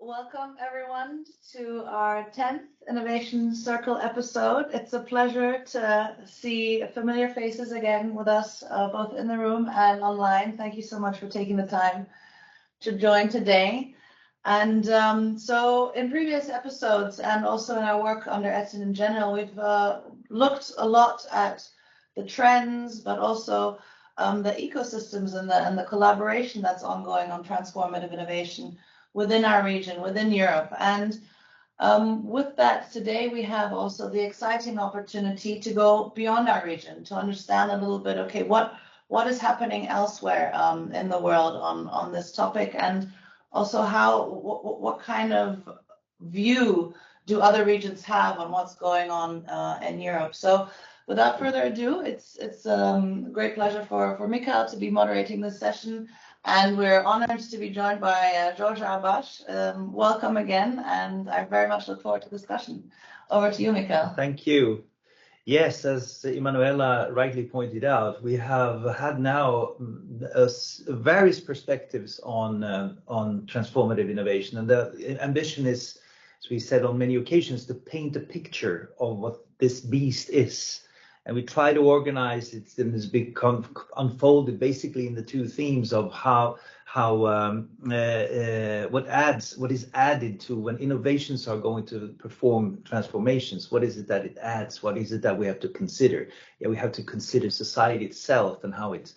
welcome everyone to our 10th Innovation Circle episode. It's a pleasure to see familiar faces again with us, both in the room and online. Thank you so much for taking the time to join today. And so in previous episodes and also in our work under ETIN in general, we've looked a lot at the trends, but also the ecosystems and the collaboration that's ongoing on transformative innovation within our region, within Europe. And with that, today we have also the exciting opportunity to go beyond our region, to understand a little bit, okay, what is happening elsewhere in the world on this topic, and also what kind of view do other regions have on what's going on in Europe. So without further ado, it's a great pleasure for Mikael to be moderating this session. And we're honored to be joined by Jorge Arbache. Welcome again, and I very much look forward to the discussion. Over to you, Mikael. Thank you. Yes, as Emanuela rightly pointed out, we have had now various perspectives on transformative innovation, and the ambition is, as we said on many occasions, to paint a picture of what this beast is. And we try to organize it in this big unfolded basically in the two themes of what is added to when innovations are going to perform transformations. What is it that it adds? What is it that we have to consider? Yeah, we have to consider society itself and how it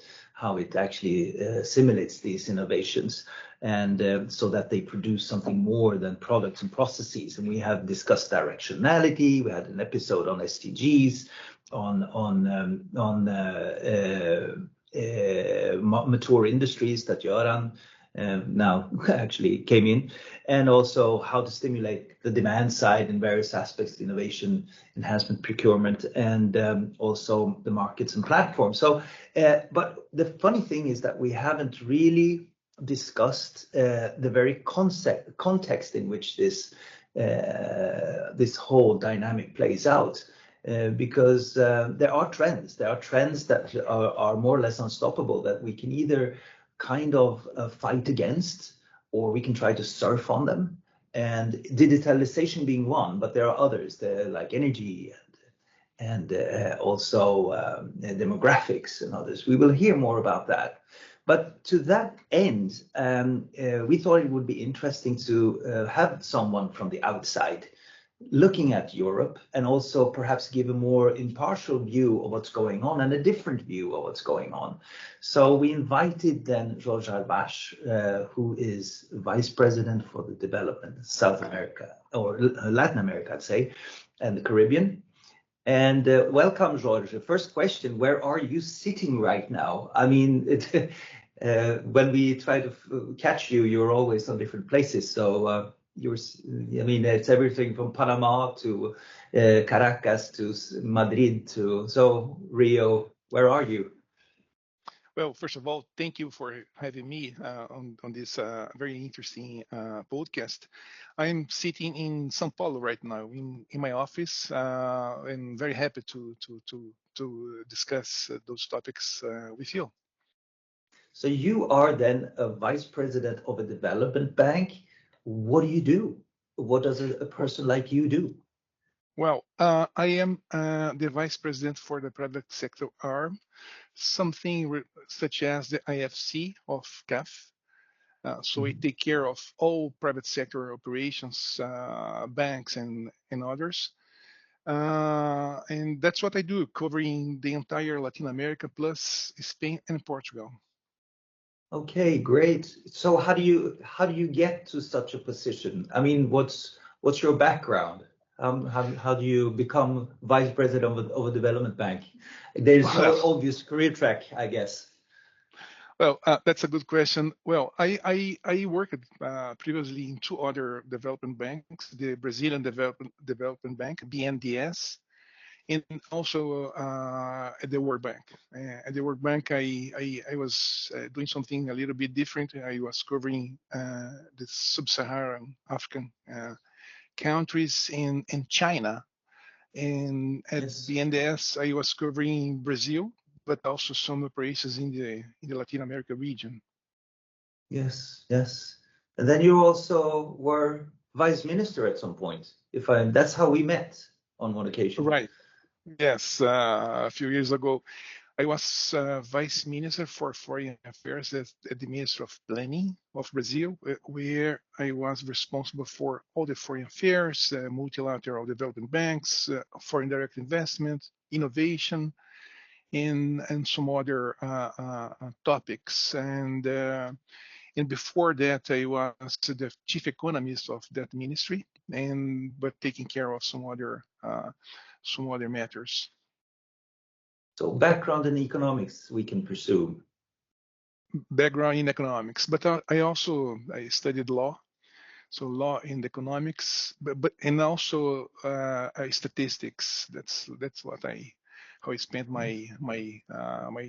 actually simulates these innovations, and so that they produce something more than products and processes. And we have discussed directionality. We had an episode on SDGs, on mature industries that Göran now actually came in, and also how to stimulate the demand side in various aspects, innovation, enhancement, procurement, and also the markets and platforms. So, but the funny thing is that we haven't really discussed the very context in which this whole dynamic plays out. Because there are trends that are more or less unstoppable, that we can either kind of fight against, or we can try to surf on them. And digitalization being one, but there are others, like energy and also demographics and others. We will hear more about that. But to that end, we thought it would be interesting to have someone from the outside looking at Europe, and also perhaps give a more impartial view of what's going on and a different view of what's going on. So we invited then Jorge Arbache, who is Vice President for the Development in South America, or Latin America, I'd say, and the Caribbean. And welcome, Jorge. First question, where are you sitting right now? I mean, when we try to catch you, you're always on different places. So it's everything from Panama to Caracas to Madrid so Rio. Where are you? Well, first of all, thank you for having me on this very interesting podcast. I'm sitting in São Paulo right now in my office. I'm very happy to discuss those topics with you. So you are then a vice president of a development bank. What do you do? What does a person like you do? Well, I am the vice president for the private sector arm, something such as the IFC of CAF. So we take care of all private sector operations, banks and others. And that's what I do, covering the entire Latin America plus Spain and Portugal. Okay, great. So how do you get to such a position? I mean, what's your background? How do you become vice president of a development bank? There's no obvious career track, I guess. Well, that's a good question. Well, I worked previously in two other development banks, the Brazilian Development Bank, BNDES, and also at the World Bank. At the World Bank, I was doing something a little bit different. I was covering the sub-Saharan African countries in China. And at BNDES, I was covering Brazil, but also some operations in the Latin America region. Yes, yes. And then you also were vice minister at some point. That's how we met on one occasion. Right. Yes. A few years ago, I was vice minister for foreign affairs at the Ministry of Planning of Brazil, where I was responsible for all the foreign affairs, multilateral development banks, foreign direct investment, innovation, and some other topics. And before that, I was the chief economist of that ministry, but taking care of some other matters. So background in economics, we can presume. Background in economics, but I studied law, so law and economics, but and also statistics. That's how I spent my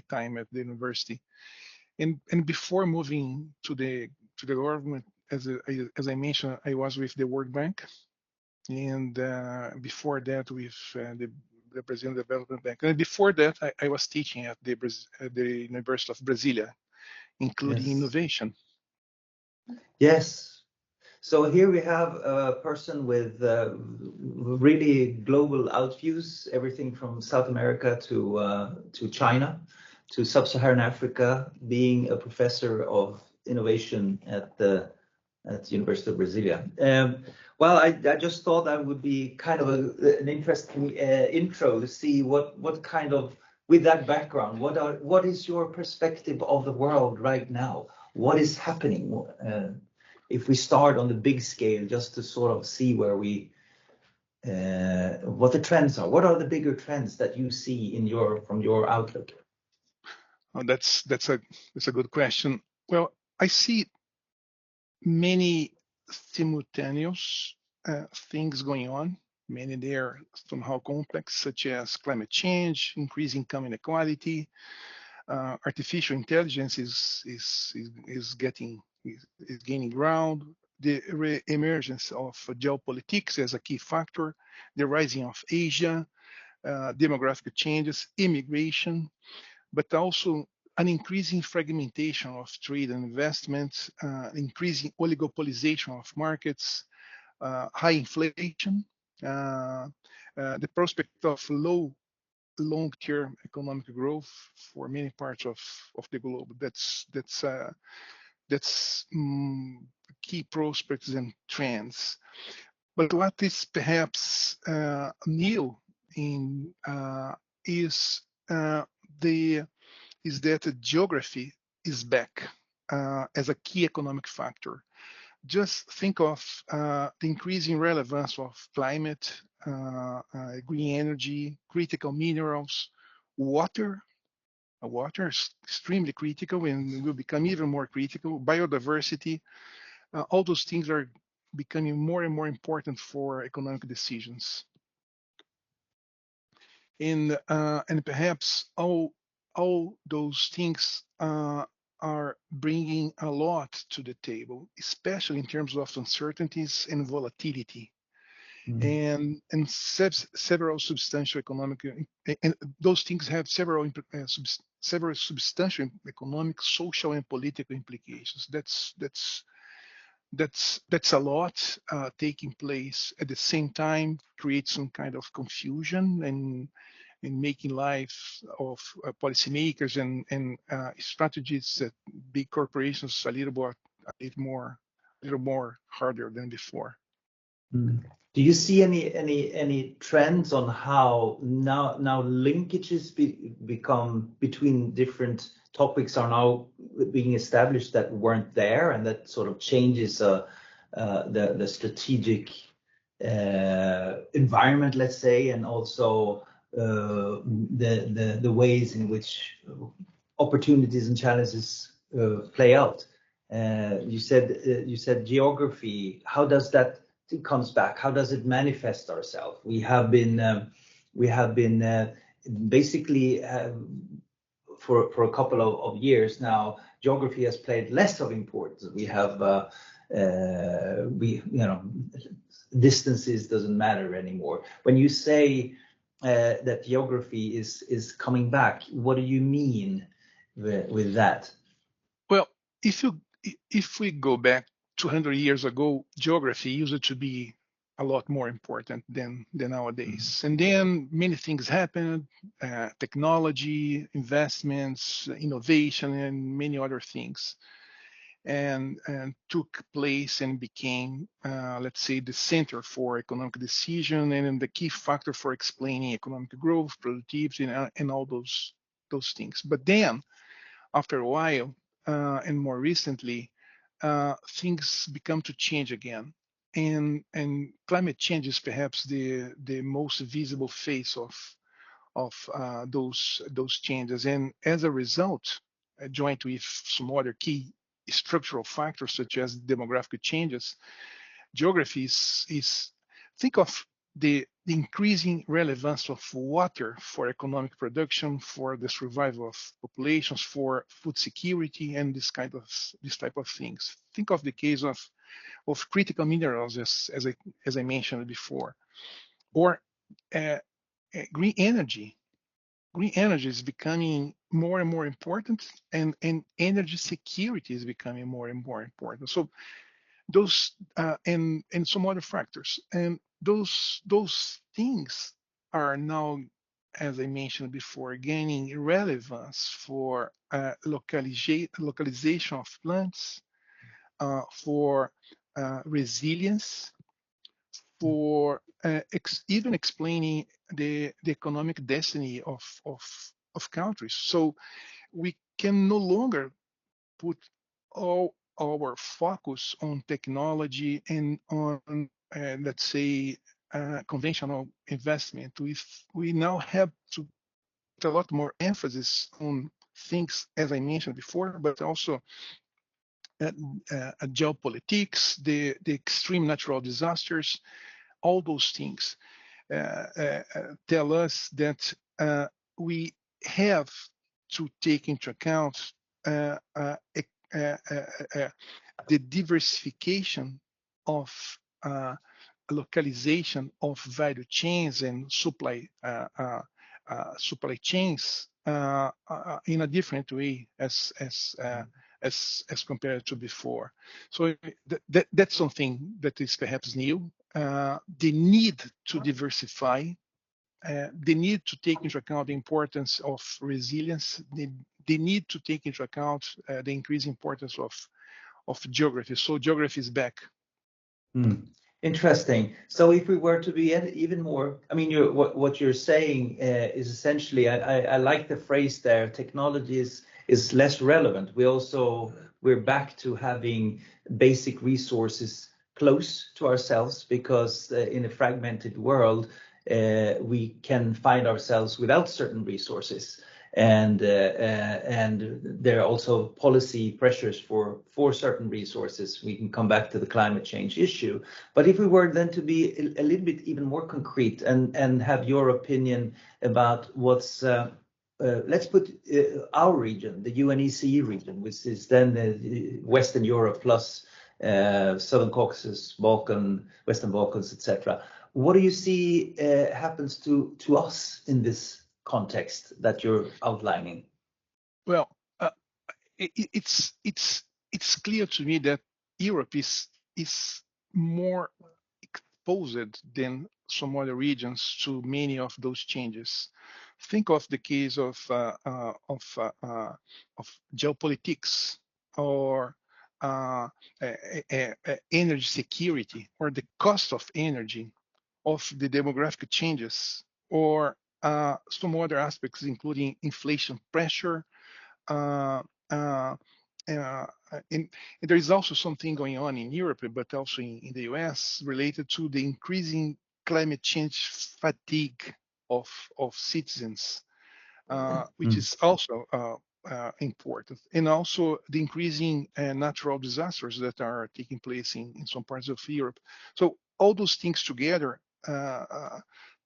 time at the university. And before moving to the government, as I mentioned, I was with the World Bank, and before that with the Brazilian Development Bank, and before that I was teaching at the University of Brasilia, including innovation. Yes. So here we have a person with really global outviews, everything from South America to China, to Sub-Saharan Africa, being a professor of innovation at the University of Brasilia. Well, I just thought that would be kind of an interesting intro to see what kind of, with that background, what is your perspective of the world right now? What is happening? If we start on the big scale, just to sort of see where what the trends are. What are the bigger trends that you see from your outlook? Oh, that's a good question. Well, I see many simultaneous things going on. Many they are somehow complex, such as climate change, increasing income inequality, artificial intelligence is gaining ground, the emergence of geopolitics as a key factor, the rising of Asia, demographic changes, immigration, but also an increasing fragmentation of trade and investment, increasing oligopolization of markets, high inflation, the prospect of low long-term economic growth for many parts of the globe. That's key prospects and trends. But what is perhaps new in is that geography is back as a key economic factor. Just think of the increasing relevance of climate, green energy, critical minerals, water. Water is extremely critical and will become even more critical. Biodiversity, all those things are becoming more and more important for economic decisions. And perhaps all those things are bringing a lot to the table, especially in terms of uncertainties and volatility. And several substantial economic, and those things have several substantial economic, social, and political implications. That's a lot taking place at the same time, creates some kind of confusion and making life of policymakers and strategies at big corporations a little more harder than before. Do you see any trends on how now linkages become between different topics are now being established that weren't there, and that sort of changes the strategic environment, let's say, and also the ways in which opportunities and challenges play out? You said geography. How does that comes back? How does it manifest ourselves? We have been basically for a couple of years now, geography has played less of importance. We have distances doesn't matter anymore. When you say that geography is coming back, what do you mean with that? Well, if we go back 200 years ago, geography used to be a lot more important than nowadays. And then many things happened, technology, investments, innovation, and many other things, and took place and became, let's say, the center for economic decision and the key factor for explaining economic growth, productivity, and all those things. But then, after a while, and more recently, things become to change again. And climate change is perhaps the most visible face of those changes. And as a result, joint with some other key structural factors such as demographic changes, geography is think of the increasing relevance of water for economic production, for the survival of populations, for food security, and this type of things. Think of the case of critical minerals, as I mentioned before, or green energy. Green energy is becoming more and more important, and energy security is becoming more and more important. So those and some other factors, and those things are now, as I mentioned before, gaining relevance for localization of plants, for resilience, for even explaining the economic destiny of countries. So we can no longer put all our focus on technology and on, let's say, conventional investment. We now have to put a lot more emphasis on things, as I mentioned before, but also geopolitics, the extreme natural disasters, all those things tell us that we have to take into account the diversification of localization of value chains and supply chains in a different way as compared to before. So that's something that is perhaps new. The need to diversify, the need to take into account the importance of resilience, the need to take into account the increasing importance of geography. So geography is back. Interesting. So if we were to be even more, I mean, what you're saying is essentially, I like the phrase there, technology is less relevant. We're back to having basic resources close to ourselves, because in a fragmented world, we can find ourselves without certain resources. And there are also policy pressures for certain resources. We can come back to the climate change issue. But if we were then to be a little bit even more concrete and have your opinion about what's, let's put our region, the UNECE region, which is then Western Europe plus Southern Caucasus, Western Balkans, etc. What do you see happens to us in this context that you're outlining? Well, it's clear to me that Europe is more exposed than some other regions to many of those changes. Think of the case of geopolitics, or energy security, or the cost of energy, of the demographic changes, or some other aspects, including inflation pressure. And there is also something going on in Europe, but also in the US, related to the increasing climate change fatigue of citizens, which is also important, and also the increasing natural disasters that are taking place in some parts of Europe. So all those things together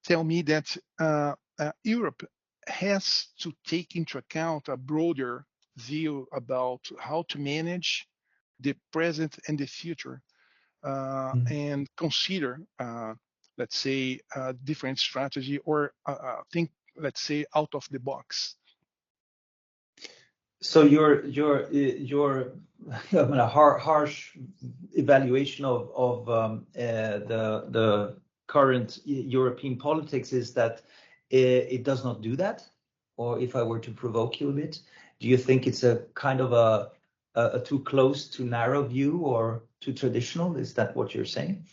tell me that Europe has to take into account a broader view about how to manage the present and the future, and consider, let's say, a different strategy, or think, let's say, out of the box. So your I mean, a harsh evaluation of the current European politics is that it does not do that. Or if I were to provoke you a bit, do you think it's a kind of a too close to narrow view or too traditional? Is that what you're saying?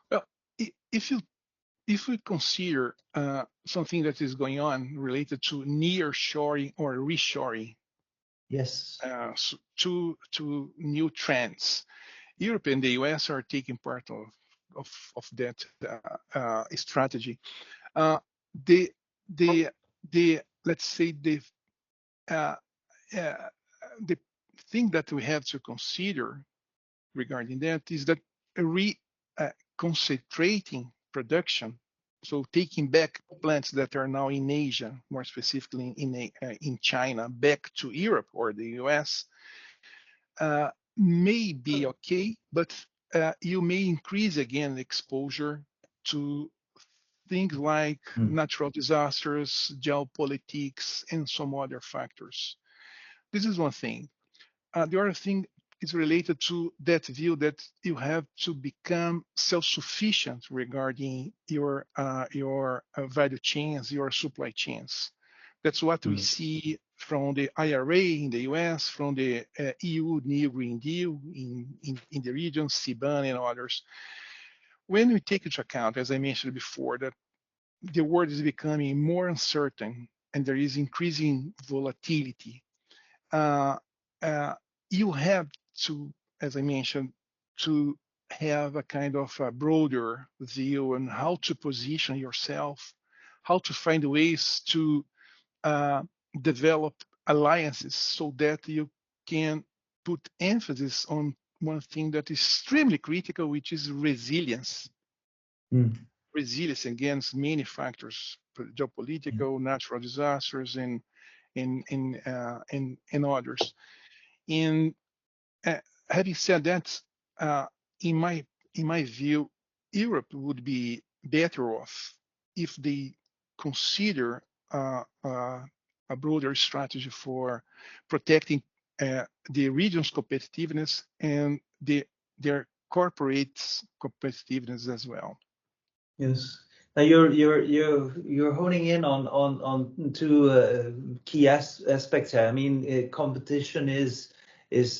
Well, if we consider something that is going on related to nearshoring or reshoring, Yes. to new trends, Europe and the US are taking part of that strategy. The the let's say uh, uh, the thing that we have to consider regarding that is that concentrating production, so taking back plants that are now in Asia, more specifically in China, back to Europe or the US, may be okay, but you may increase again exposure to things like natural disasters, geopolitics, and some other factors. This is one thing. The other thing is related to that view that you have to become self-sufficient regarding your value chains, your supply chains. That's what we see from the IRA in the US, from the EU New Green Deal in the region, CBAN and others. When we take into account, as I mentioned before, that the world is becoming more uncertain and there is increasing volatility, uh, you have to, as I mentioned, to have a kind of a broader view on how to position yourself, how to find ways to uh, develop alliances so that you can put emphasis on one thing that is extremely critical, which is resilience. Resilience against many factors, geopolitical, natural disasters, and others. And having said that, in my view, Europe would be better off if they consider a broader strategy for protecting the region's competitiveness and their corporate competitiveness as well. Yes. Now you're honing in on two key aspects here. I mean, competition is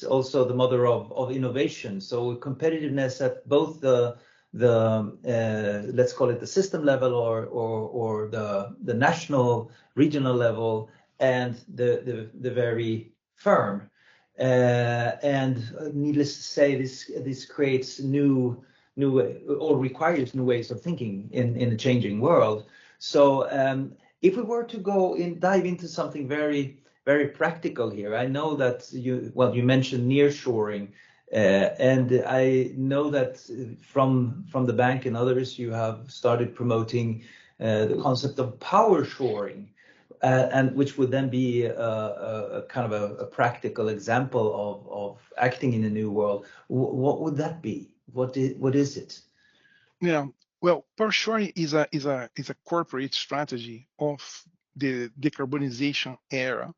also the mother of innovation. So competitiveness at both the let's call it the system level or the national regional level and the very firm. And needless to say, this creates new or requires new ways of thinking in a changing world. So if we were to dive into something very, very practical here, I know that you mentioned nearshoring, and I know that from the bank and others, you have started promoting the concept of power shoring. And which would then be a kind of a practical example of acting in a new world. What would that be? What is it? Yeah, well, power sharing is a corporate strategy of the decarbonization era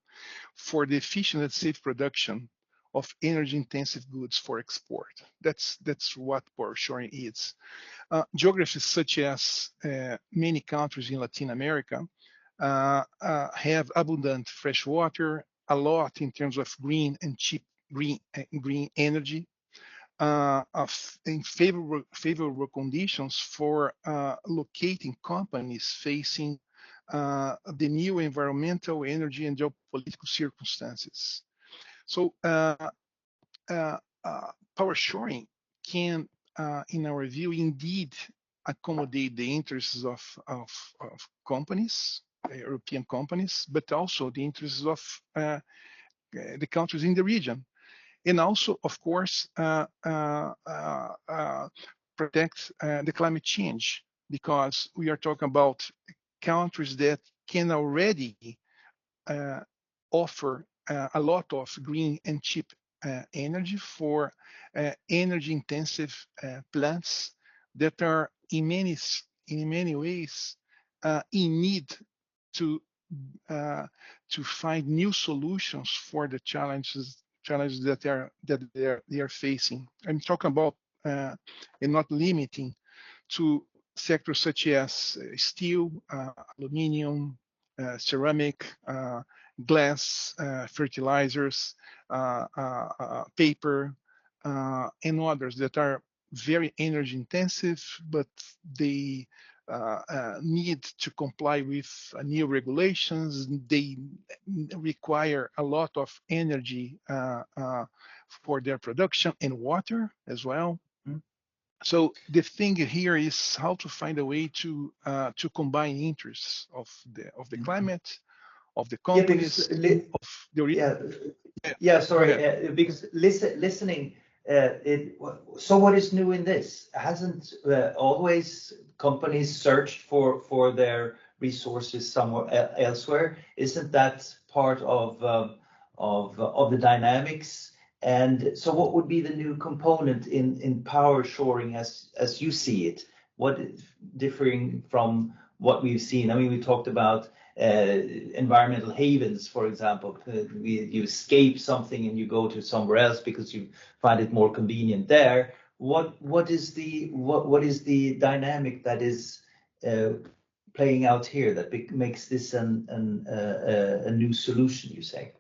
for the efficient and safe production of energy-intensive goods for export. That's what power sharing is. Geographies such as many countries in Latin America have abundant fresh water, a lot in terms of green and cheap green energy, in favorable conditions for locating companies facing the new environmental, energy, and geopolitical circumstances. So power shoring can, in our view, indeed accommodate the interests of companies, European companies, but also the interests of the countries in the region. And also, of course, protect the climate change, because we are talking about countries that can already offer a lot of green and cheap energy for energy-intensive plants that are in many ways in need to to find new solutions for the challenges that they are facing. I'm talking about and not limiting to sectors such as steel, aluminum, ceramic, glass, fertilizers, paper, and others that are very energy intensive, but they need to comply with new regulations. They require a lot of energy for their production and water as well. So the thing here is how to find a way to combine interests of the climate, of the companies, of the sorry, because listening. So what is new in this? Hasn't always companies searched for their resources somewhere elsewhere? Isn't that part of the dynamics? And so what would be the new component in power shoring as you see it? What is differing from what we've seen? I mean, we talked about environmental havens, for example. You escape something and you go to somewhere else because you find it more convenient there. What is the dynamic that is playing out here that makes this a new solution, you say?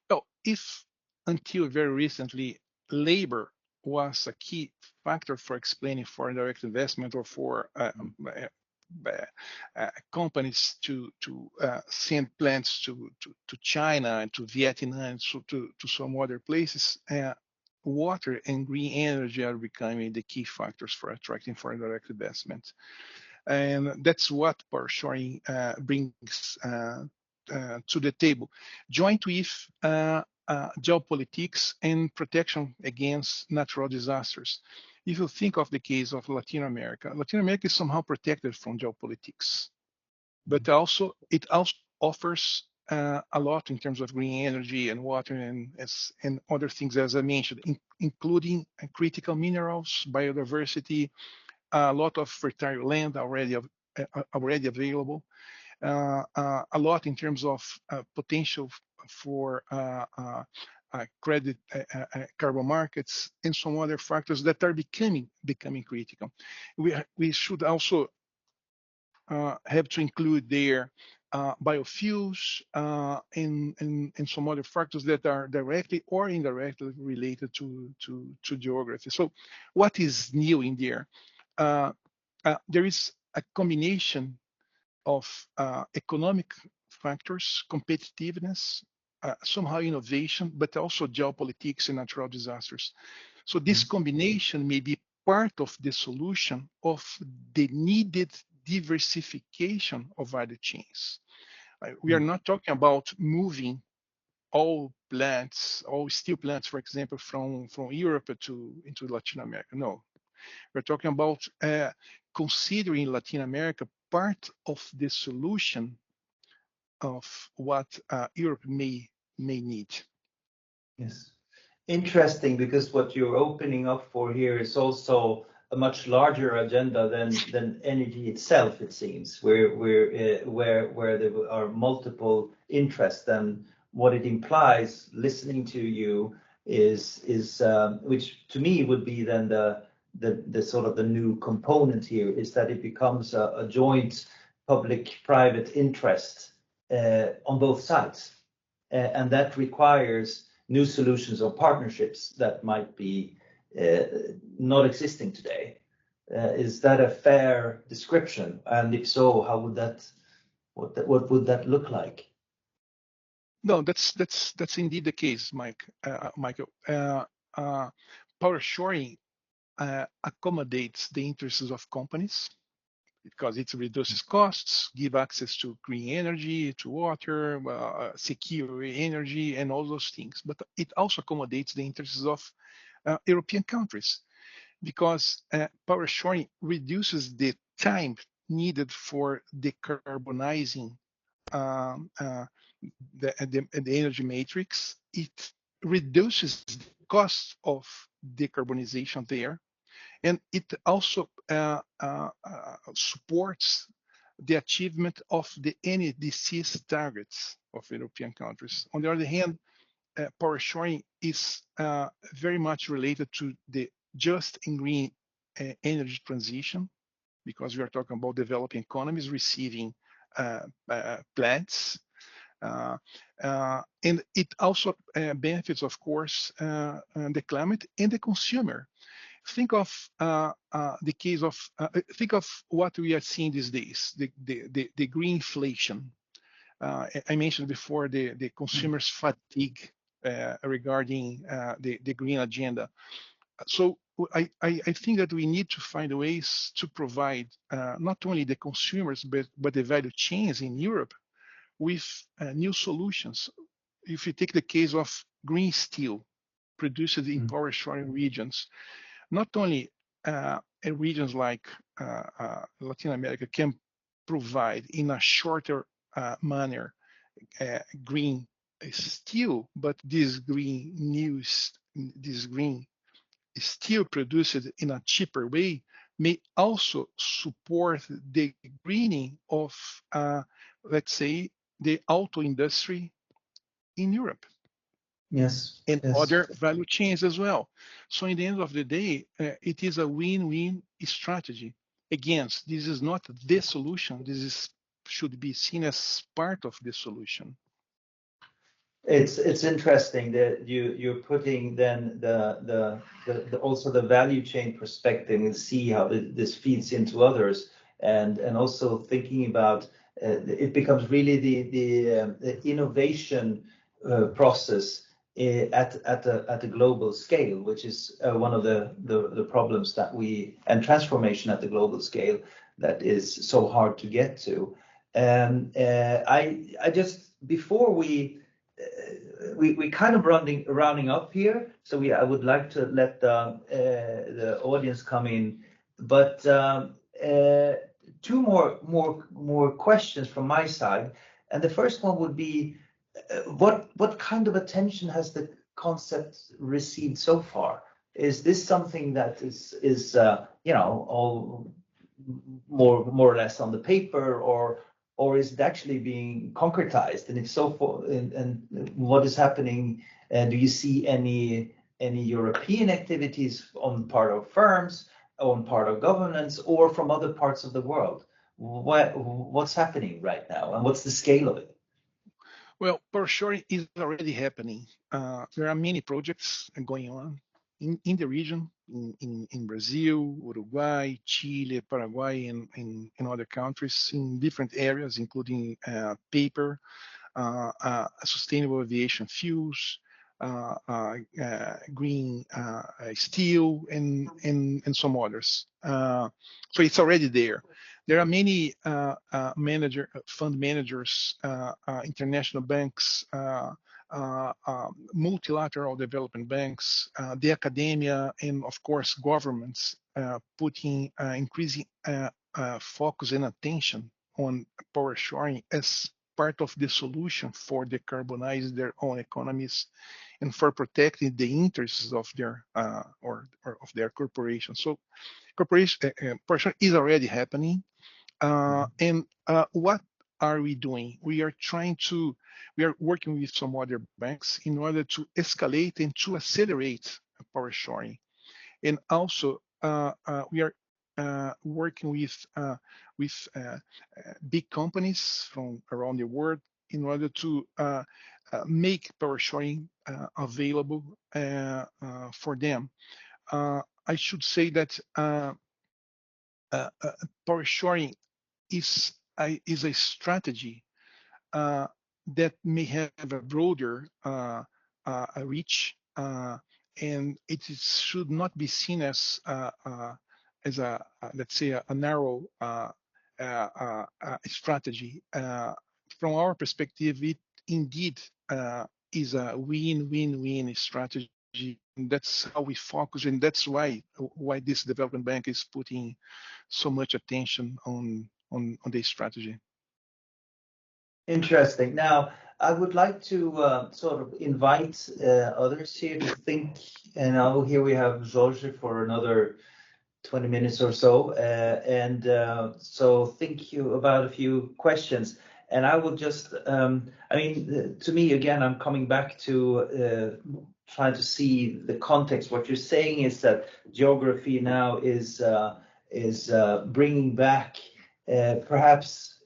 Well, if until very recently labor was a key factor for explaining foreign direct investment or for companies to send plants to China and to Vietnam and to some other places, water and green energy are becoming the key factors for attracting foreign direct investment. And that's what power shoring brings to the table, joint with geopolitics and protection against natural disasters. If you think of the case of Latin America is somehow protected from geopolitics, but it also offers a lot in terms of green energy and water and other things, as I mentioned, including critical minerals, biodiversity, a lot of fertile land already available, a lot in terms of potential for credit, carbon markets, and some other factors that are becoming critical. We should also have to include there biofuels and some other factors that are directly or indirectly related to geography. So what is new in there? There is a combination of economic factors, competitiveness, somehow innovation, but also geopolitics and natural disasters. So this combination may be part of the solution of the needed diversification of value chains. We are not talking about moving all steel plants, for example, from Europe into Latin America. No, we're talking about considering Latin America part of the solution of what Europe may need. Yes. Interesting, because what you're opening up for here is also a much larger agenda than energy itself, it seems, where there are multiple interests, and what it implies listening to you is which to me would be then the sort of the new component here, is that it becomes a joint public-private interest on both sides, and that requires new solutions or partnerships that might be not existing today. Is that a fair description? And if so, how would what would that look like? No, that's indeed the case, Michael. Power shoring accommodates the interests of companies because it reduces costs, give access to green energy, to water, secure energy, and all those things. But it also accommodates the interests of European countries because power shoring reduces the time needed for decarbonizing the energy matrix. It reduces the cost of decarbonization there. And it also supports the achievement of the NDC's targets of European countries. On the other hand, power sharing is very much related to the just and green energy transition, because we are talking about developing economies receiving plants. And it also benefits, of course, the climate and the consumer. Think of the case of, think of what we are seeing these days, the green inflation. I mentioned before the consumers' fatigue regarding the green agenda. So I think that we need to find ways to provide not only the consumers, but the value chains in Europe with new solutions. If you take the case of green steel produced in power sharing regions, not only regions like Latin America can provide in a shorter manner green steel, but this green steel produced in a cheaper way may also support the greening of, let's say, the auto industry in Europe. Yes. And Yes. other value chains as well. So in the end of the day, it is a win-win strategy. Again, this is not the solution. This should be seen as part of the solution. It's interesting that you're putting then the also the value chain perspective and see how this feeds into others, and also thinking about it becomes really the innovation process at a global scale, which is one of the problems that and transformation at the global scale that is so hard to get to. And I just before we kind of rounding up here, so I would like to let the audience come in, but two more questions from my side, and the first one would be what kind of attention has the concept received so far? Is this something that is all more or less on the paper, or is it actually being concretized? And if so, and what is happening? And do you see any European activities on part of firms, on part of governments, or from other parts of the world? What's happening right now, and what's the scale of it? Well, power sharing is already happening. There are many projects going on in the region, in Brazil, Uruguay, Chile, Paraguay, and in other countries in different areas, including paper, sustainable aviation fuels, green steel, and some others. So it's already there. There are many fund managers, international banks, multilateral development banks, the academia, and of course governments putting increasing focus and attention on power sharing as part of the solution for decarbonize their own economies and for protecting the interests of their or of their corporations. So power sharing is already happening. And what are we doing? We are working with some other banks in order to escalate and to accelerate power sharing. And also, we are working with big companies from around the world in order to make power sharing available for them. I should say that power sharing is a strategy that may have a broader reach, and should not be seen as let's say a narrow strategy. From our perspective, it indeed is a win-win-win strategy. And that's how we focus, and that's why this development bank is putting so much attention on this strategy. Interesting. Now, I would like to sort of invite others here to think. And now here we have Jorge for another 20 minutes or so. So think you about a few questions. And I will just, to me, again, I'm coming back to trying to see the context. What you're saying is that geography now is bringing back perhaps,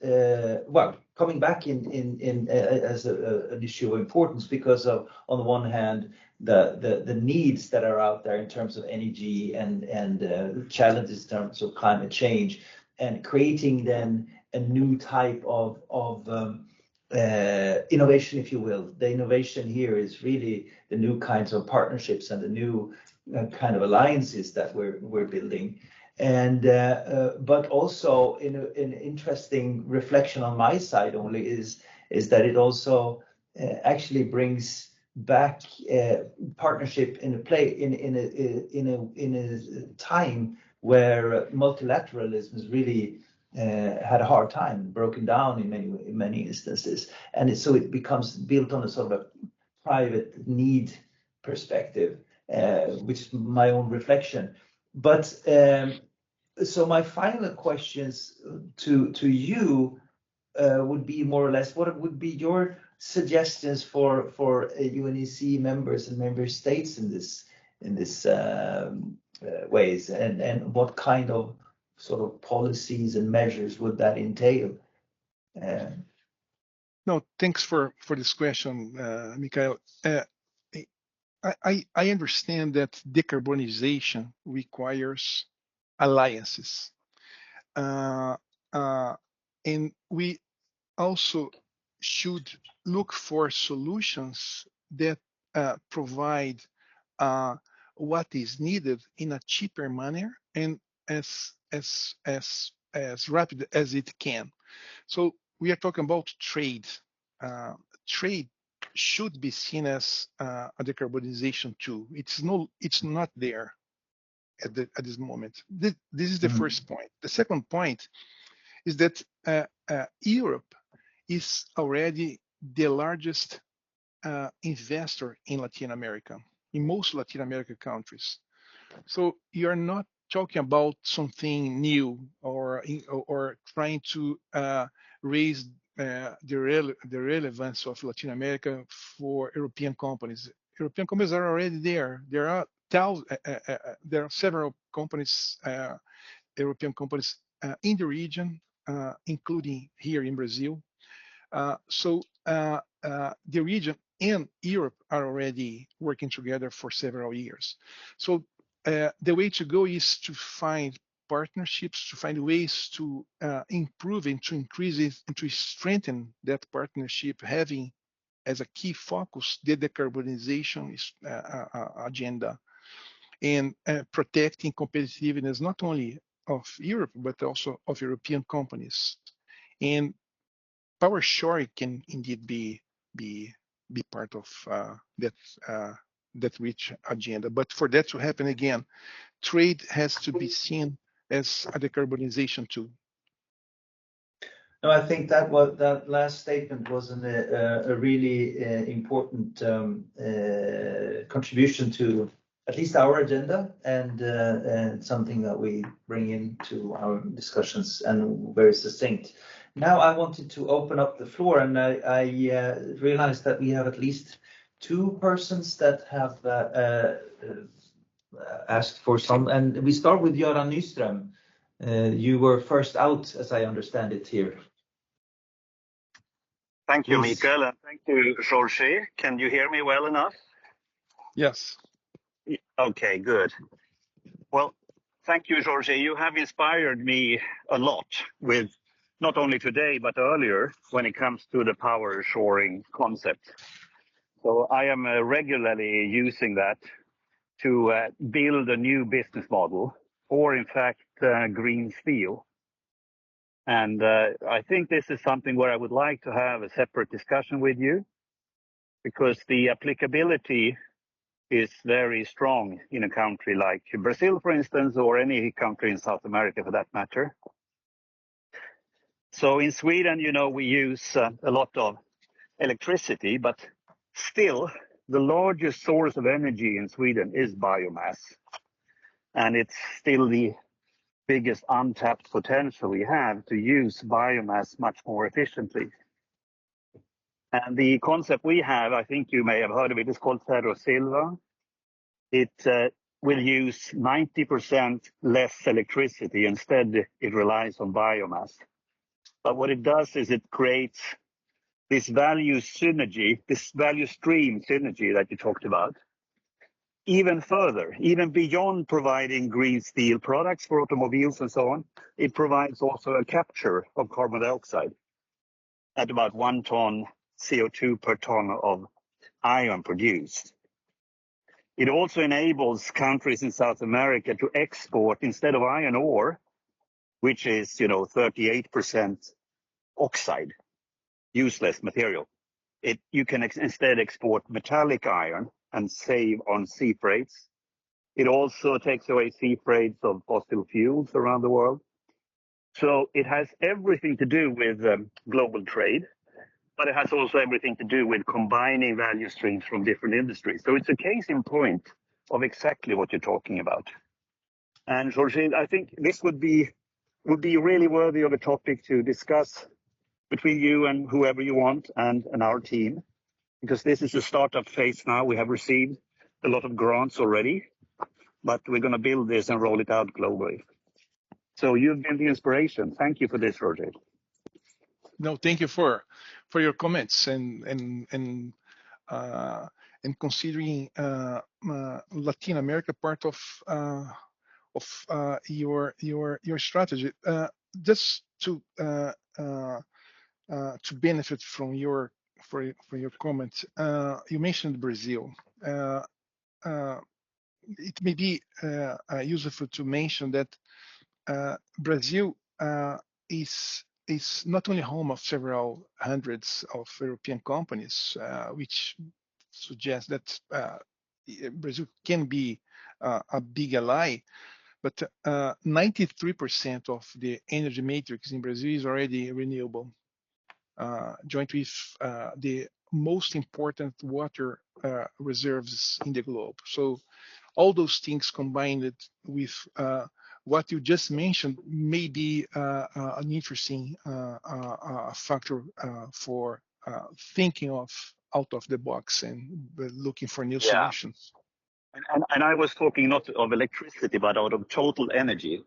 coming back in as an issue of importance because of, on the one hand, the needs that are out there in terms of energy and challenges in terms of climate change, and creating then a new type of innovation, if you will. The innovation here is really the new kinds of partnerships and the new kind of alliances that we're building. And but also in an interesting reflection on my side only is that it also actually brings back partnership in a time where multilateralism is really had a hard time, broken down in many instances, and so it becomes built on a sort of a private need perspective, which is my own reflection. But so my final questions to you would be more or less, what would be your suggestions for UNEC members and member states in this ways, and what kind of sort of policies and measures would that entail? No, thanks for this question, Mikael. I understand that decarbonization requires alliances, and we also should look for solutions that provide what is needed in a cheaper manner and as rapid as it can. So we are talking about trade. Trade should be seen as a decarbonization tool. It's not there at this moment. This is the first point. The second point is that Europe is already the largest investor in Latin America, in most Latin American countries. So you're not talking about something new or trying to raise the relevance of Latin America for European companies. European companies are already there. There are several companies, European companies in the region, including here in Brazil. So the region and Europe are already working together for several years. So the way to go is to find partnerships, to find ways to improve and to increase it and to strengthen that partnership, having as a key focus the decarbonization agenda, and protecting competitiveness not only of Europe but also of European companies. And power sharing can indeed be part of that rich agenda. But for that to happen, again, trade has to be seen as a decarbonization tool. No, I think that last statement was a really important contribution to at least our agenda, and something that we bring into our discussions, and very succinct. Now I wanted to open up the floor, and I realized that we have at least two persons that have asked for some, and we start with Göran Nyström. You were first out, as I understand it here. Thank you, Please. Mikael, and thank you, Jorge. Can you hear me well enough? Yes. Okay, good. Well, thank you, Jorge. You have inspired me a lot with not only today, but earlier when it comes to the power shoring concept. So I am regularly using that to build a new business model, or in fact, green steel. And I think this is something where I would like to have a separate discussion with you, because the applicability is very strong in a country like Brazil, for instance, or any country in South America for that matter. So in Sweden, you know, we use a lot of electricity, but still the largest source of energy in Sweden is biomass. And it's still the biggest untapped potential we have to use biomass much more efficiently. And the concept we have, I think you may have heard of it, is called ferrosilva. It will use 90% less electricity. Instead, it relies on biomass. But what it does is it creates this value synergy, this value stream synergy that you talked about, even further, even beyond providing green steel products for automobiles and so on. It provides also a capture of carbon dioxide at about 1 ton CO2 per ton of iron produced. It also enables countries in South America to export, instead of iron ore, which is 38% oxide, useless material. You can instead export metallic iron and save on sea freights. It also takes away sea freights of fossil fuels around the world. So it has everything to do with global trade, but it has also everything to do with combining value streams from different industries. So it's a case in point of exactly what you're talking about. And Jorge, I think this would be really worthy of a topic to discuss between you and whoever you want and our team, because this is the startup phase now. We have received a lot of grants already, but we're going to build this and roll it out globally. So you've been the inspiration. Thank you for this, Jorge. No, thank you for your comments and considering Latin America part of your strategy. Just to benefit from your comment, you mentioned Brazil. It may be useful to mention that Brazil is not only home of several hundreds of European companies, which suggests that Brazil can be a big ally, but 93% of the energy matrix in Brazil is already renewable, joint with the most important water reserves in the globe. So all those things combined with what you just mentioned may be an interesting factor for thinking of out of the box and looking for new solutions. And I was talking not of electricity, but out of total energy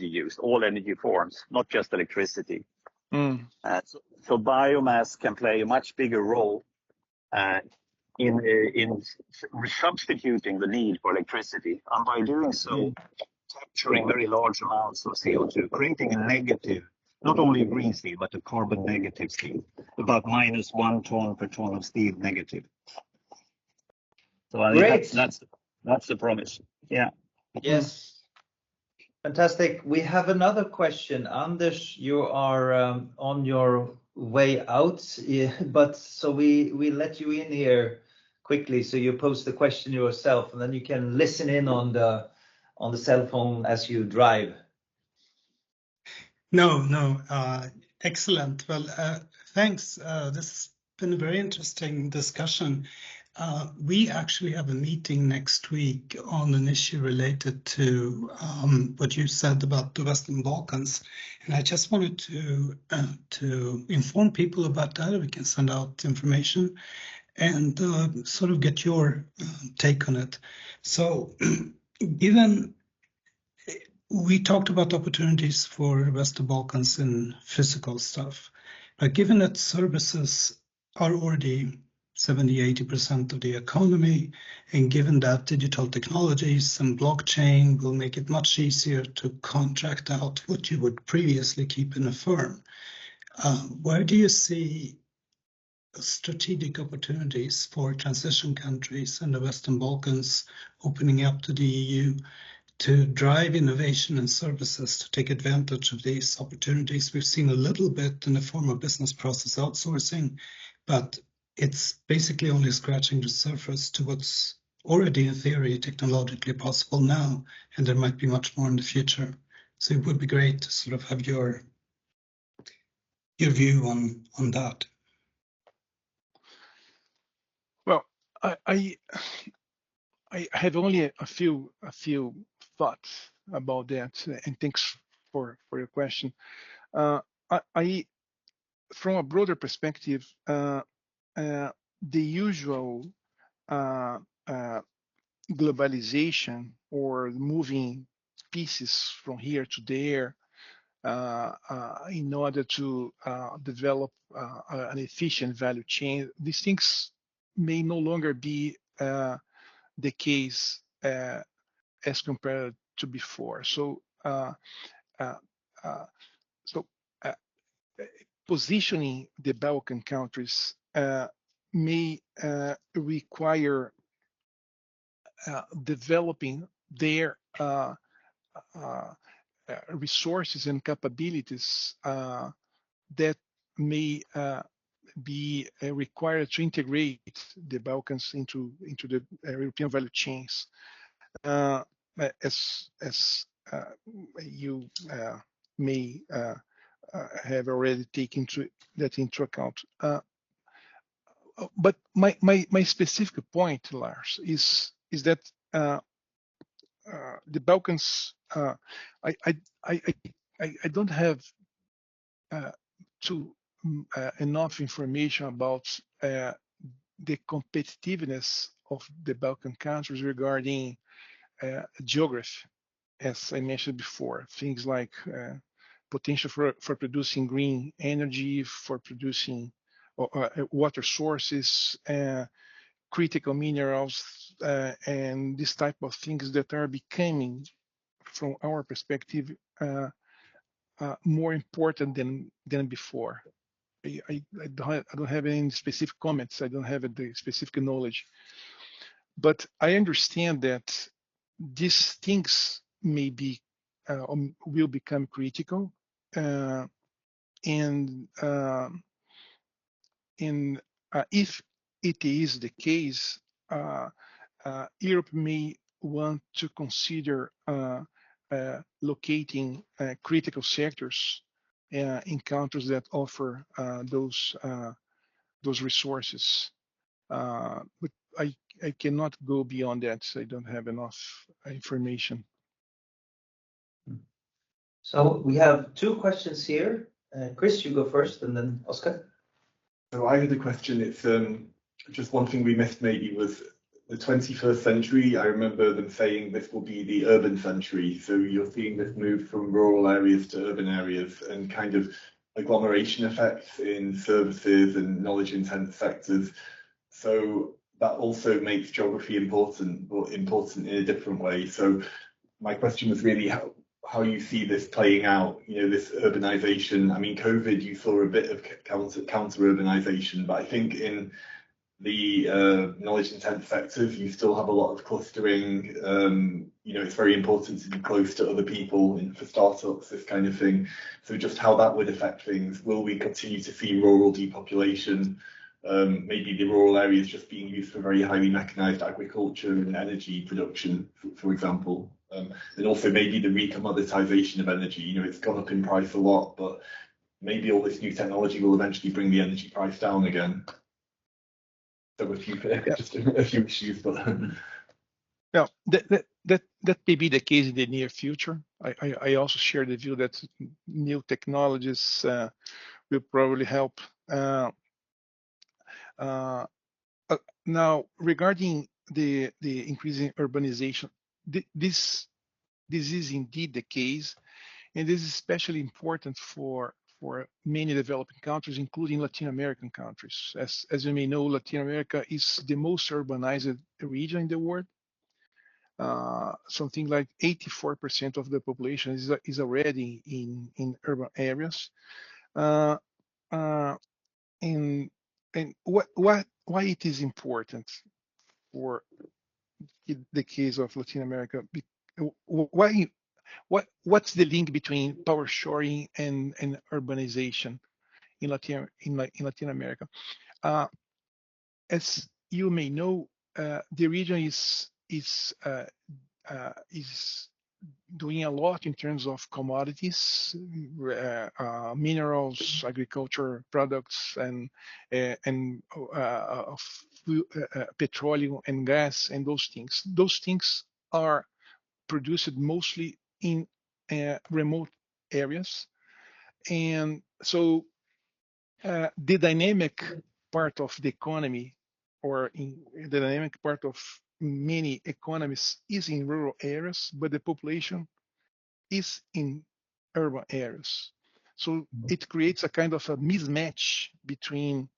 use, all energy forms, not just electricity. So biomass can play a much bigger role in substituting the need for electricity, and by doing so, capturing very large amounts of CO2, creating a negative, not only a green steel, but a carbon negative steel, about -1 ton per ton of steel negative. So I think that's the promise. Yeah. Yes. Fantastic. We have another question. Anders, you are on your way out, but so we let you in here quickly, so you post the question yourself, and then you can listen in on the cell phone as you drive. No. Excellent. Well, thanks. This has been a very interesting discussion. We actually have a meeting next week on an issue related to what you said about the Western Balkans, and I just wanted to inform people about that. We can send out information and sort of get your take on it. So, given we talked about opportunities for Western Balkans in physical stuff, but given that services are already 70-80% of the economy, and given that digital technologies and blockchain will make it much easier to contract out what you would previously keep in a firm, where do you see strategic opportunities for transition countries in the Western Balkans opening up to the EU to drive innovation and services to take advantage of these opportunities? We've seen a little bit in the form of business process outsourcing, but it's basically only scratching the surface to what's already in theory technologically possible now, and there might be much more in the future. So it would be great to sort of have your view on that. Well, I have only a few thoughts about that, and thanks for your question. From a broader perspective, the usual globalization or moving pieces from here to there in order to develop an efficient value chain, these things may no longer be the case as compared to before. So, positioning the Balkan countries may require developing their resources and capabilities that may be required to integrate the Balkans into the European value chains. As you may have already taken that into account. But my specific point, Lars, is that the Balkans, I don't have enough information about the competitiveness of the Balkan countries regarding geography, as I mentioned before, things like potential for producing green energy, for producing water sources, critical minerals, and this type of things that are becoming, from our perspective, more important than before. I don't have any specific comments. I don't have the specific knowledge, but I understand that these things may be will become critical, and if it is the case, Europe may want to consider locating critical sectors in countries that offer those resources. But I cannot go beyond that. So I don't have enough information. So we have two questions here. Chris, you go first, and then Oscar. So I had a question. It's just one thing we missed maybe was the 21st century. I remember them saying this will be the urban century. So you're seeing this move from rural areas to urban areas and kind of agglomeration effects in services and knowledge intense sectors. So that also makes geography important, but important in a different way. So my question was really how you see this playing out, you know, this urbanization. I mean, COVID, you saw a bit of counter urbanization, but I think in the knowledge intense sectors, you still have a lot of clustering. You know, it's very important to be close to other people for startups, this kind of thing. So just how that would affect things. Will we continue to see rural depopulation? Maybe the rural areas just being used for very highly mechanized agriculture and energy production, for example. And also maybe the recommoditization of energy. You know, it's gone up in price a lot, but maybe all this new technology will eventually bring the energy price down again. So just a few issues, but yeah, that may be the case in the near future. I also share the view that new technologies will probably help. Now, regarding the increasing urbanization, this is indeed the case, and this is especially important for many developing countries, including Latin American countries. As you may know, Latin America is the most urbanized region in the world. Something like 84% of the population is already in urban areas. And why it is important for the case of Latin America? What's the link between power shoring and urbanization in Latin America? As you may know, the region is doing a lot in terms of commodities, minerals, agriculture products, and petroleum and gas, and those things. Those things are produced mostly in remote areas. And so the dynamic part of the economy, or in the dynamic part of many economies, is in rural areas, but the population is in urban areas. So it creates a kind of a mismatch between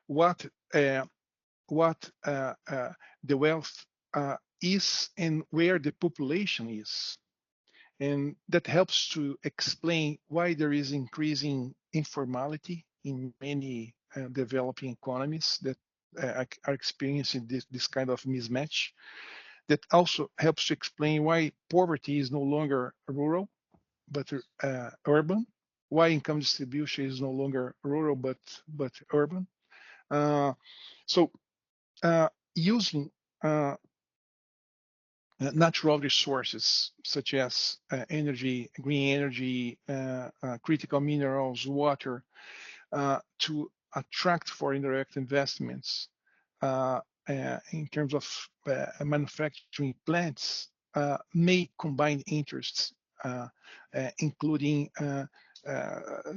what the wealth is and where the population is. And that helps to explain why there is increasing informality in many developing economies that are experiencing this kind of mismatch. That also helps to explain why poverty is no longer rural, but urban, why income distribution is no longer rural, but urban. So using natural resources such as energy, green energy, critical minerals, water, to attract foreign direct investments in terms of manufacturing plants may combine interests, including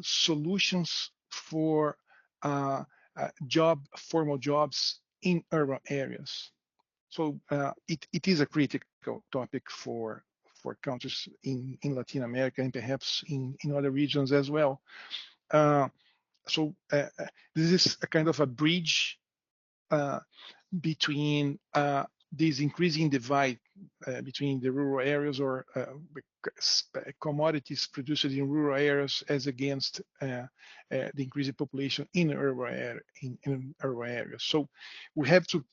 solutions for formal jobs in urban areas. So it is a critical topic for countries in Latin America and perhaps in other regions as well. So this is a kind of a bridge between this increasing divide between the rural areas or commodities produced in rural areas as against the increasing population in urban areas. So we have to,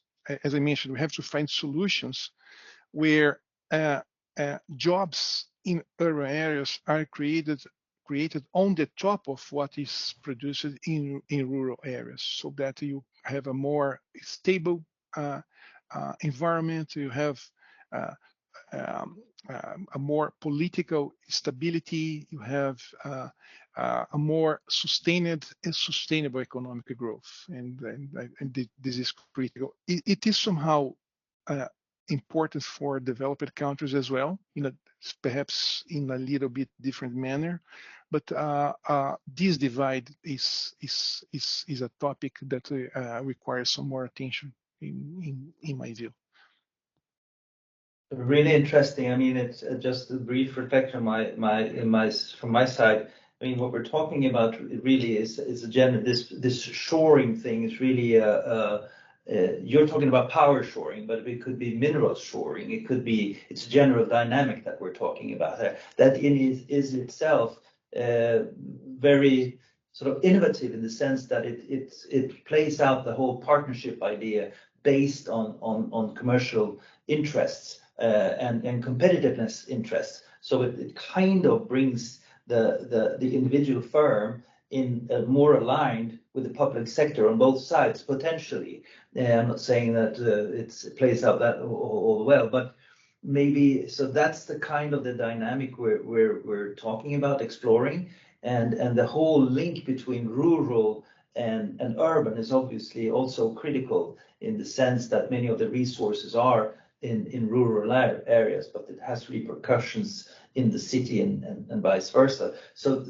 as I mentioned, we have to find solutions where jobs in urban areas are created on the top of what is produced in rural areas, so that you have a more stable environment, you have a more political stability, you have a more sustainable economic growth, and this is critical. It is somehow important for developed countries as well, perhaps in a little bit different manner, but this divide is a topic that requires some more attention in my view. Really interesting. I mean, it's just a brief reflection from my side. I mean, what we're talking about really is a this shoring thing is really you're talking about power shoring, but it could be mineral shoring. It's a general dynamic that we're talking about there. That is itself very sort of innovative in the sense that it plays out the whole partnership idea based on commercial interests and competitiveness interests. So it kind of brings the individual firm in more aligned with the public sector on both sides potentially. I'm not saying that it plays out that all well, but maybe so that's the kind of the dynamic we're talking about exploring, and the whole link between rural and urban is obviously also critical in the sense that many of the resources are in rural areas, but it has repercussions in the city and vice versa. So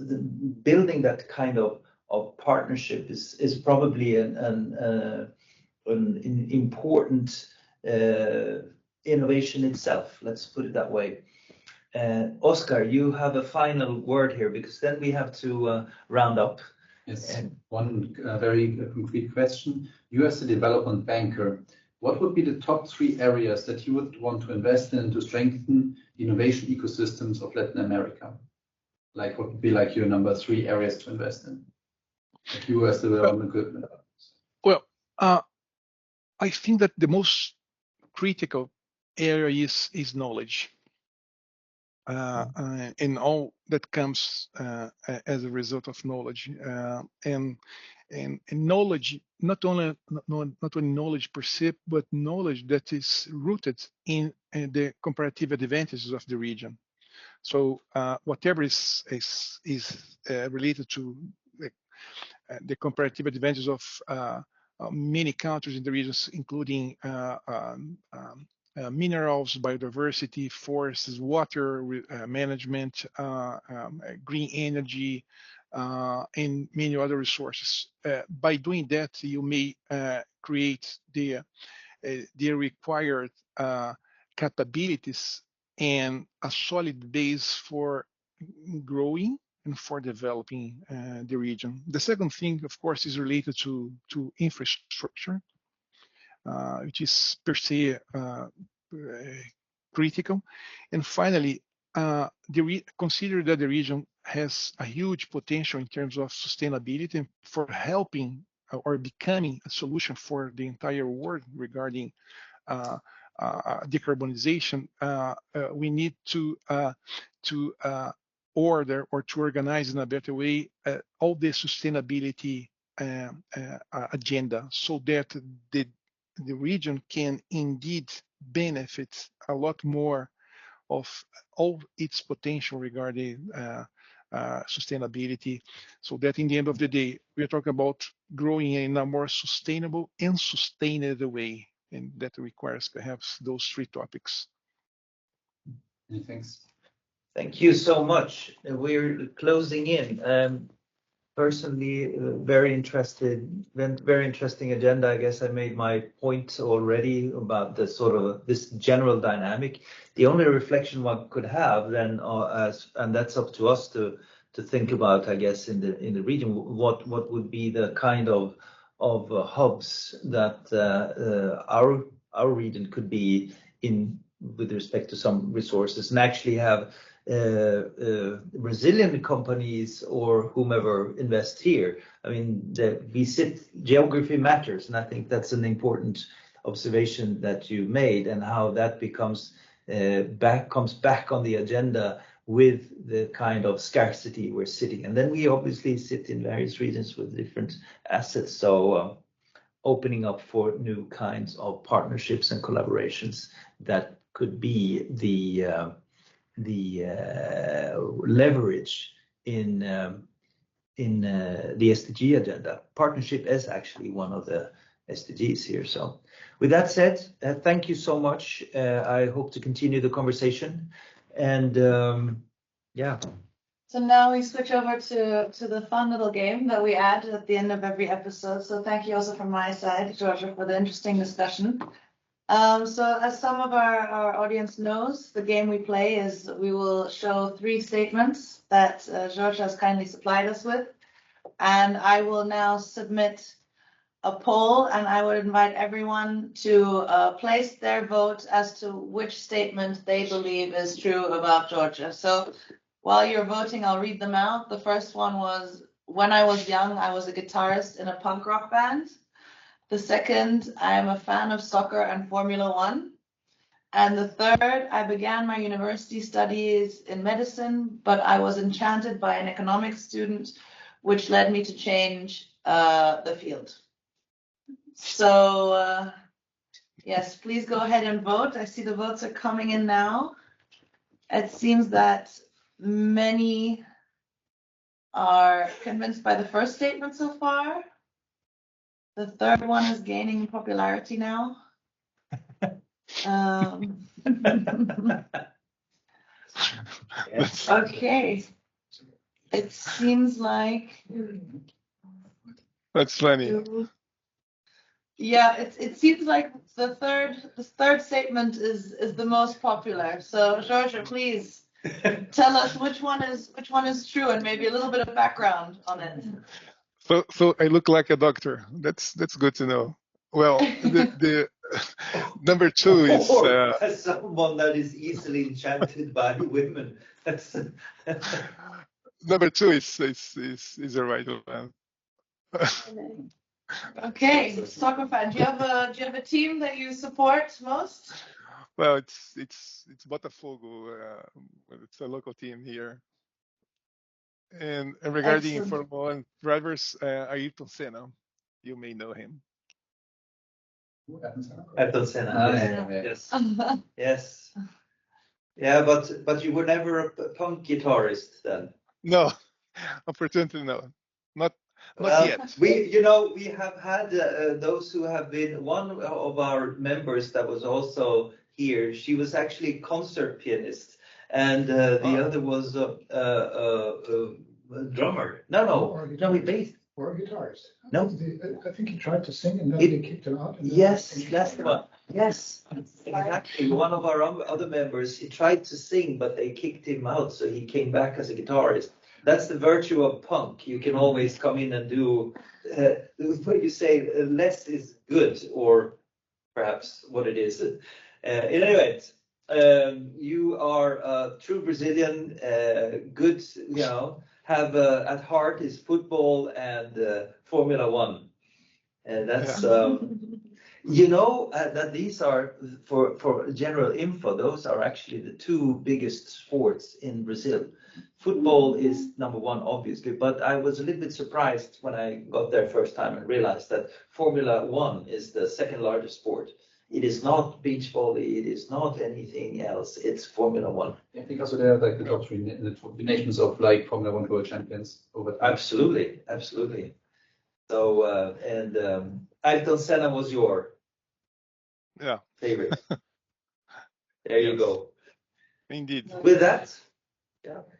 building that kind of partnership is probably an important innovation itself. Let's put it that way. Oscar, you have a final word here, because then we have to round up. Yes, one very concrete question. You as a development banker, what would be the top 3 areas that you would want to invest in to strengthen the innovation ecosystems of Latin America? Like, what would be like your number 3 areas to invest in? Like you as the development group. Well, I think that the most critical area is knowledge, and all that comes as a result of knowledge, and knowledge, not only knowledge per se, but knowledge that is rooted in the comparative advantages of the region. So whatever is related to the comparative advantages of many countries in the regions, including minerals, biodiversity, forests, water management, green energy, and many other resources. By doing that, you may create the required capabilities and a solid base for growing and for developing the region. The second thing, of course, is related to infrastructure, which is per se critical. And finally, consider that the region has a huge potential in terms of sustainability for helping or becoming a solution for the entire world regarding decarbonization. We need to order or to organize in a better way all the sustainability agenda, so that the region can indeed benefit a lot more of all its potential regarding sustainability, so that in the end of the day, we're talking about growing in a more sustainable and sustained way, and that requires perhaps those three topics. Thanks. Thank you so much. We're closing in. Personally, very interesting agenda. I guess I made my point already about the sort of this general dynamic. The only reflection one could have then, and that's up to us to think about, I guess, in the region, what would be the kind of hubs that our region could be in with respect to some resources, and actually have Brazilian companies or whomever invest here. I mean, geography matters, and I think that's an important observation that you made, and how that comes back on the agenda with the kind of scarcity we're sitting. And then we obviously sit in various regions with different assets, so opening up for new kinds of partnerships and collaborations that could be the leverage in the SDG agenda. Partnership is actually one of the SDGs here. So with that said, thank you so much. I hope to continue the conversation. And yeah. So now we switch over to the fun little game that we add at the end of every episode. So thank you also from my side, Georgia, for the interesting discussion. So as some of our audience knows, the game we play is we will show 3 statements that Georgia has kindly supplied us with. And I will now submit a poll, and I would invite everyone to place their vote as to which statement they believe is true about Georgia. So while you're voting, I'll read them out. The first one was, when I was young, I was a guitarist in a punk rock band. The second, I am a fan of soccer and Formula One. And the third, I began my university studies in medicine, but I was enchanted by an economics student, which led me to change the field. So yes, please go ahead and vote. I see the votes are coming in now. It seems that many are convinced by the first statement so far. The third one is gaining popularity now. Yes. Okay. It seems like That's funny. Yeah, it seems like the third statement is the most popular. So Georgia, please tell us which one is true, and maybe a little bit of background on it. So I look like a doctor. That's good to know. Well, the number 2 is as someone that is easily enchanted by women. That's number 2 is the right one. Okay, soccer fan. Do you have a team that you support most? Well, it's Botafogo. It's a local team here. And regarding Excellent. Formula 1 drivers, Ayrton Senna, you may know him. Ayrton Senna. Yes. Yes. Yeah, but you were never a punk guitarist then. No, unfortunately, no, not yet. We have had those who have been. One of our members that was also, here. She was actually a concert pianist, and the other was a drummer. No, we bass. Or a guitarist. No. I think he tried to sing and then they kicked him out. Yes, that's the one. Yes, exactly. One of our other members, he tried to sing, but they kicked him out, so he came back as a guitarist. That's the virtue of punk. You can always come in and do what you say, less is good, or perhaps what it is. In any event, you are a true Brazilian, good, have at heart is football and Formula One. And that's, that these are, for general info, those are actually the two biggest sports in Brazil. Football is number one, obviously, but I was a little bit surprised when I got there first time and realized that Formula One is the second largest sport. It is not beach volley, it is not anything else, it's Formula One. I think also they're like the top three nations of like Formula One world champions over time. Absolutely. So, Ayrton Senna was your favorite. There you go. Indeed. With that,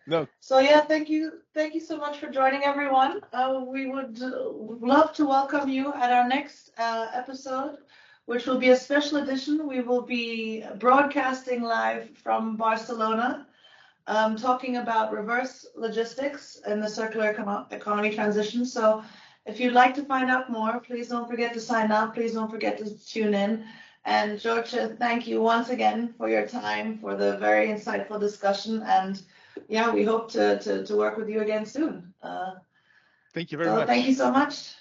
No. So thank you so much for joining, everyone. We would love to welcome you at our next episode, which will be a special edition. We will be broadcasting live from Barcelona, talking about reverse logistics and the circular economy transition. So if you'd like to find out more, please don't forget to sign up. Please don't forget to tune in. And Jorge, thank you once again for your time, for the very insightful discussion. And we hope to work with you again soon. Thank you very much. Thank you so much.